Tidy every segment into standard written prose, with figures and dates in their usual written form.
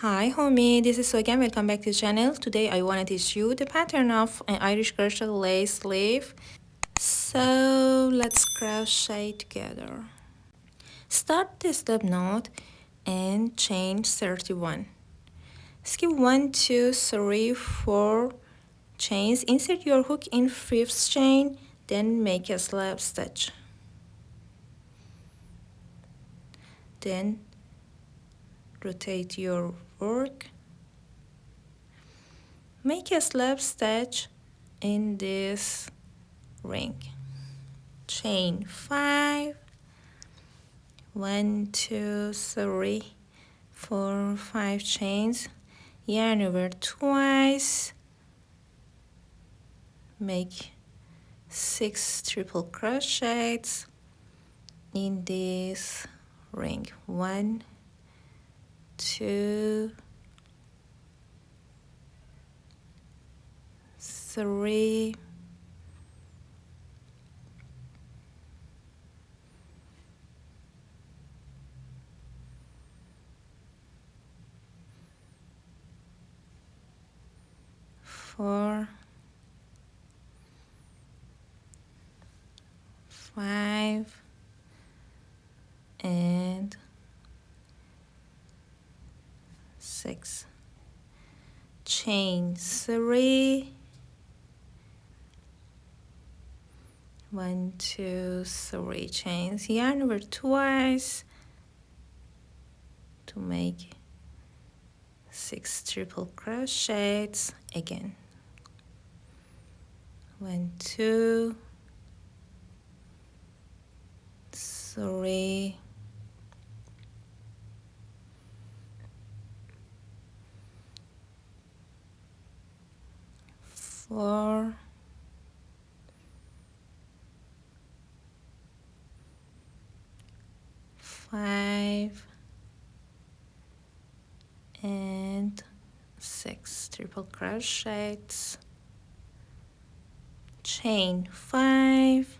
Hi homie, this is Sogan. Welcome back to the channel. Today I want to teach you the pattern of an Irish crochet lace sleeve. So let's crochet together. Start the slip knot and chain 31. Skip 1, 2, 3, 4 chains. Insert your hook in 5th chain, then make a slip stitch. Then rotate your work. Make a slip stitch in this ring. Chain 5, 1, 2, 3, 4, 5 chains, yarn over twice, make 6 triple crochets in this ring. 1, 2, 3, 4, 5, and 6. Chain 3, 1, 2, 3 chains, yarn over twice to make 6 triple crochets again. 1, 2, 3, 4, 5, and 6 triple crochets. Chain 5,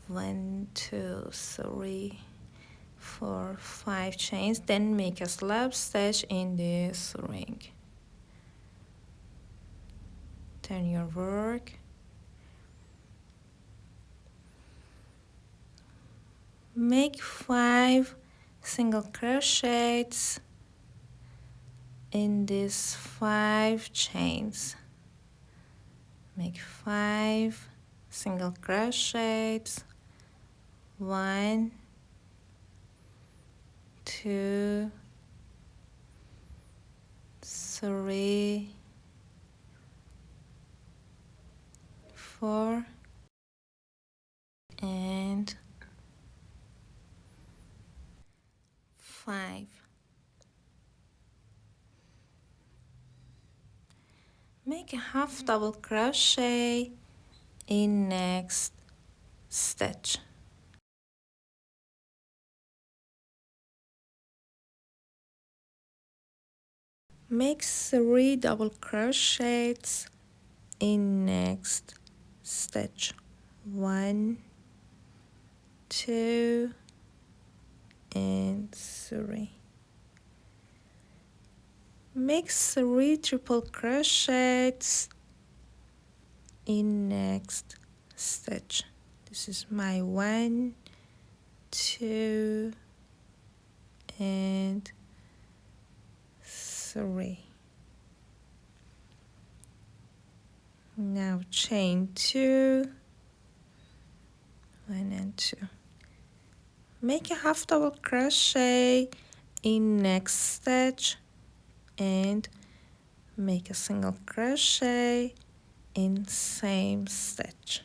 1, 2, 3, 4, 5 chains, then make a slip stitch in this ring. Turn your work. Make 5 single crochets in these 5 chains. Make 5 single crochets. 1, 2, 3, 4, and 5. Make a half double crochet in next stitch. Make 3 double crochets in next stitch. 1, 2, and 3. Make 3 triple crochets in next stitch. This is my 1, 2, and 3. Now chain 2, 1 and 2. Make a half double crochet in next stitch and make a single crochet in same stitch.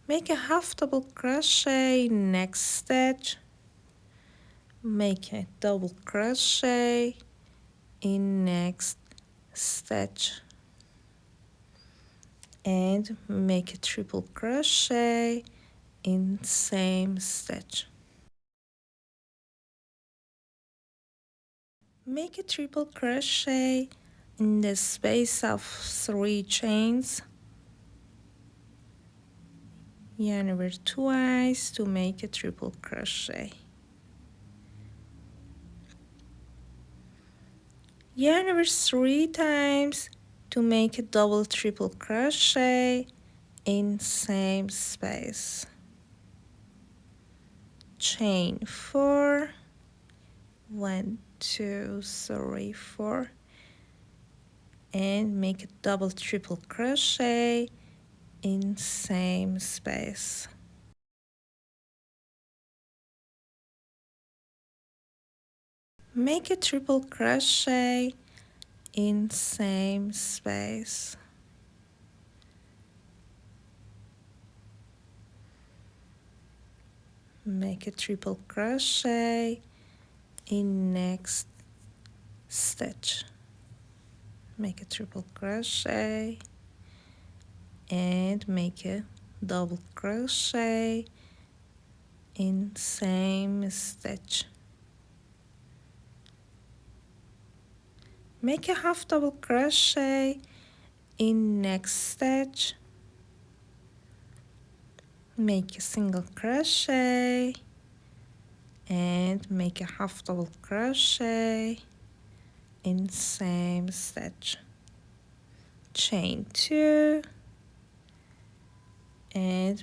Make a half double crochet in next stitch, make a double crochet in next stitch, and make a triple crochet in same stitch. Make a triple crochet in the space of 3 chains, yarn over twice to make a triple crochet. Yarn over 3 times to make a double triple crochet in same space. Chain 4, 1 2 3 4, and make a double triple crochet in same space. Make a triple crochet in same space. Make a triple crochet in next stitch. Make a triple crochet and make a double crochet in same stitch. Make a half double crochet in next stitch. Make a single crochet and make a half double crochet in same stitch. Chain 2 and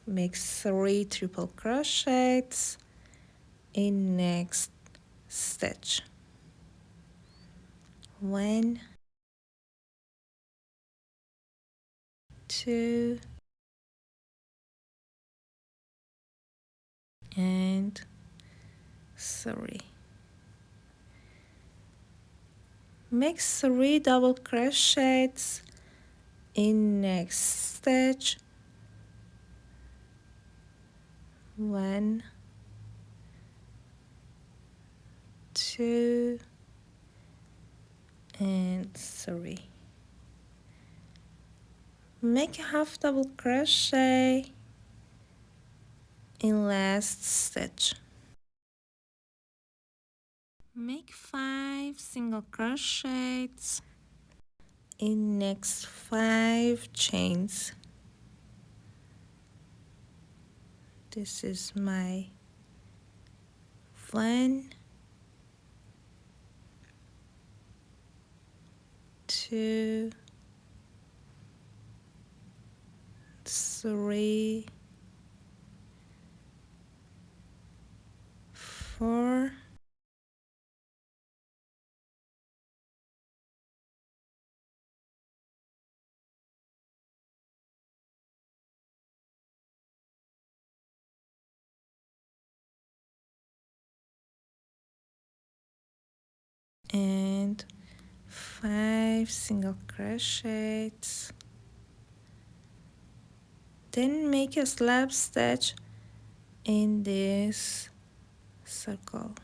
make 3 triple crochets in next stitch. 1 2 and 3. Make 3 double crochets in next stitch. 1 2 and 3. Make a half double crochet in last stitch. Make 5 single crochets in next 5 chains. This is my 1 2 3 4 and 5 single crochets. Then make a slab stitch in this circle.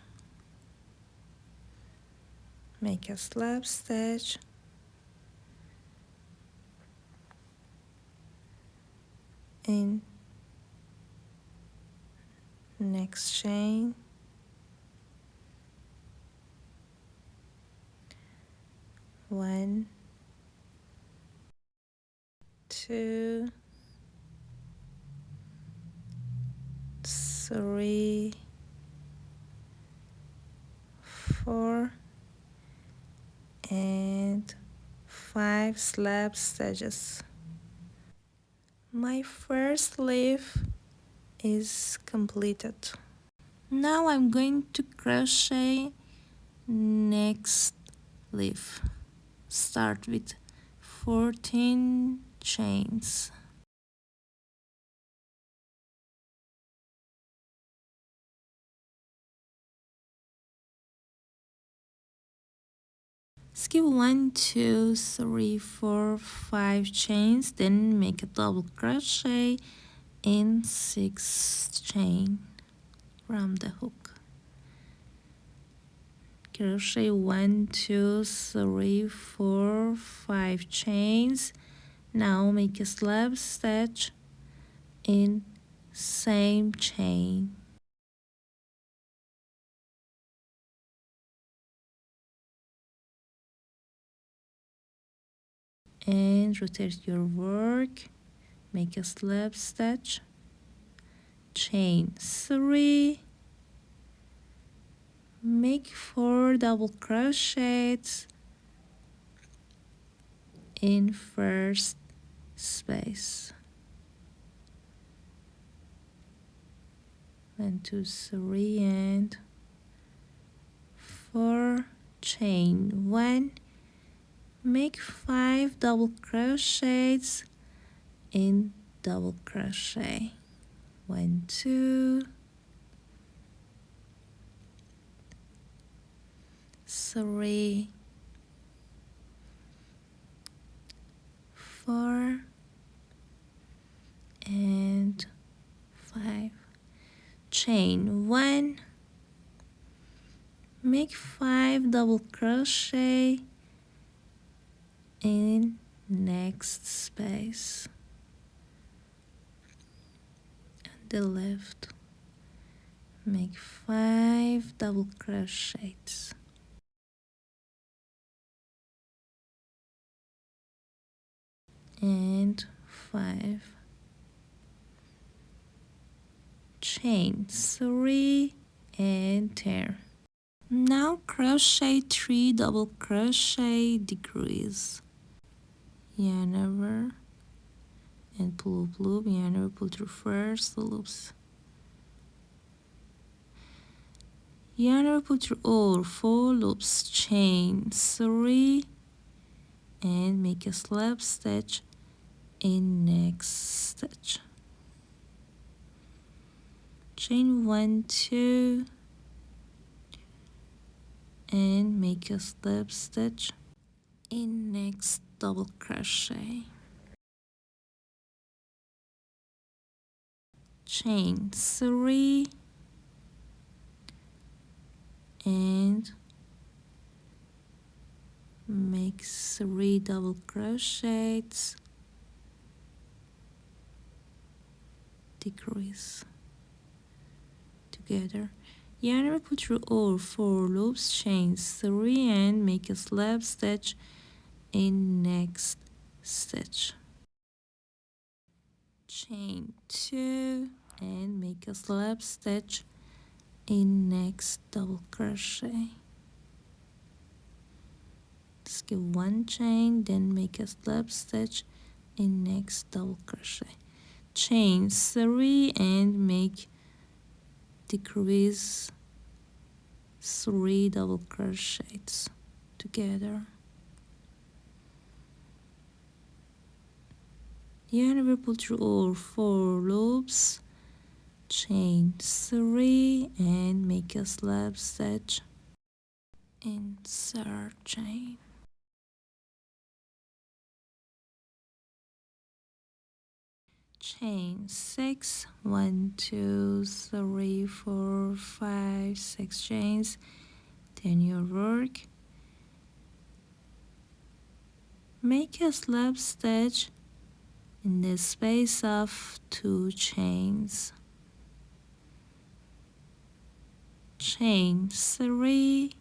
Make a slab stitch in next chain. 1 2 3 4 and 5 slab stitches. My first leaf is completed. Now I'm going to crochet next leaf. Start with 14 chains. Skip 1 2 3 4 5 chains, then make a double crochet in 6th chain from the hook. Crochet 1 2 3 4 5 chains. Now make a slab stitch in same chain. And rotate your work. Make a slab stitch, chain 3, make 4 double crochets in first space. 1 2 3 and 4, chain 1, make 5 double crochets in double crochet. 1 2 3 4 and 5, chain 1, make 5 double crochet in next space on the left, make 5 double crochets and 5, chain 3 and turn. Now crochet 3 double crochet degrees, yarn over and pull up loop, yarn over, pull through first loops, yarn over, pull through all 4 loops, chain 3 and make a slip stitch in next stitch, chain 1 2 and make a slip stitch in next double crochet, chain 3 and make 3 double crochets, decrease together, yarn over, pull through all 4 loops, chain 3 and make a slip stitch in next stitch, chain 2 and make a slip stitch in next double crochet. Skip 1 chain, then make a slip stitch in next double crochet, chain 3 and make decrease 3 double crochets together, yarn over, pull through all 4 loops, chain 3 and make a slip stitch in third chain, chain 6, 1 2 3 4 5 6 chains, turn your work, make a slip stitch in the space of 2 chains, chain 3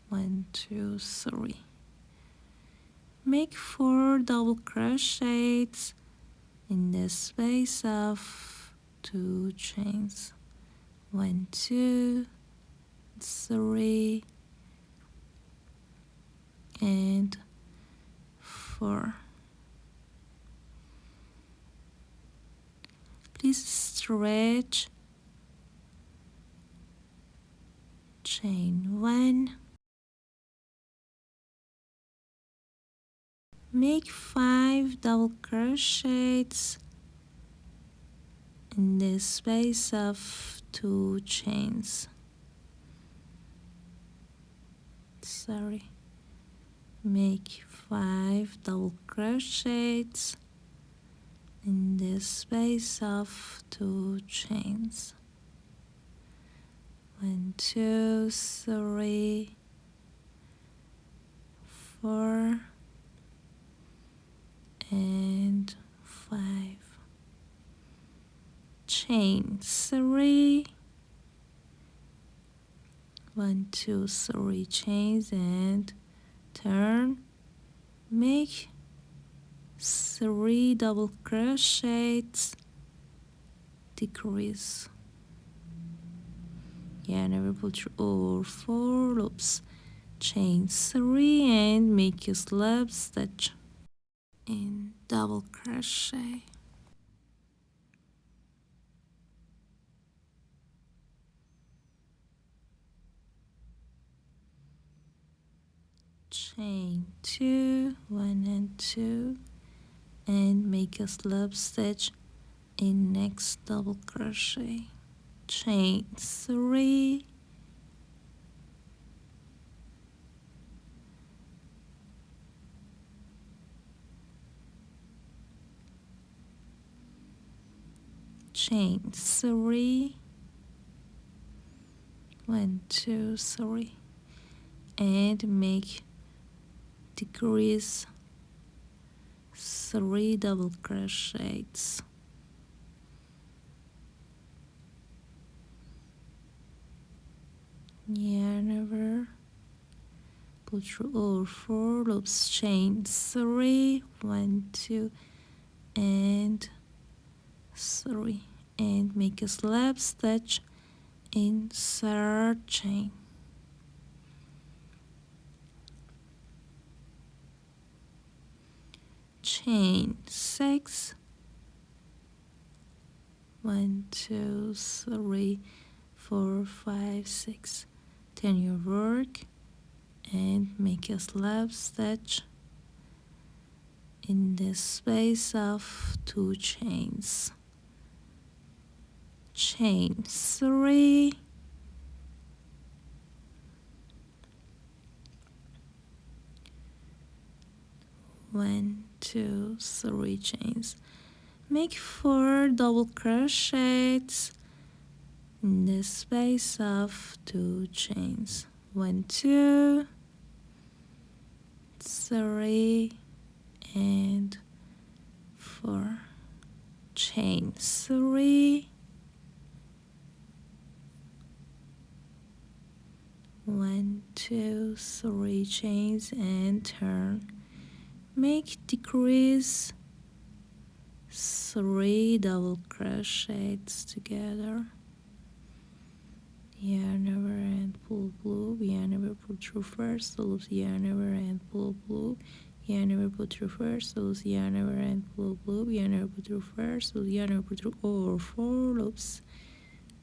1 2 3, make 4 double crochets in the space of 2 chains, 1 2 3 and 4. Please stretch, chain 1, make 5 double crochets in the space of 2 chains, make 5 double crochets in the space of 2 chains, 1 2 3 4 and 5, chain 3 1 2 3 chains and turn, make 3 double crochets, decrease, yarn over, pull through all 4 loops, chain 3 and make a slip stitch in double crochet. Chain 2, 1 and 2, and make a slip stitch in next double crochet. Chain 3, chain 3, 1 2 3, and make decrease 3 double crochets. Yarn over, pull through all 4 loops, chain 3, 1 2 and 3, and make a slip stitch in 3rd chain. Chain 6, 1 2 3 4 5 6, turn your work and make a slip stitch in the space of 2 chains. Chain 3, 1 2 3 chains. Make 4 double crochets in the space of 2 chains. 1 2 3 and 4. Chain 3, 1 2 3 chains and turn. Make decrease 3 double crochets together. Yarn over and pull blue, yarn over, pull through first loops, yarn over and pull blue, yarn over, pull through first loops, yarn over and pull blue, yarn over, pull through first loops, yarn over, pull through all 4 loops,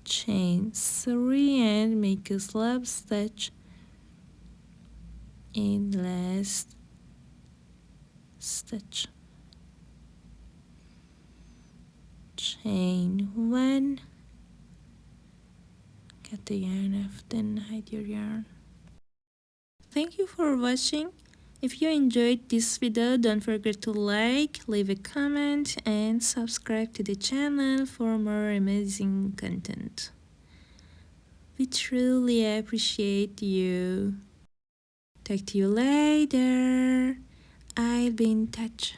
chain 3 and make a slip stitch in last stitch. Chain 1, cut the yarn off, then hide your yarn. Thank you for watching. If you enjoyed this video, don't forget to like, leave a comment and subscribe to the channel for more amazing content. We truly appreciate you. Talk to you later. I'll be in touch.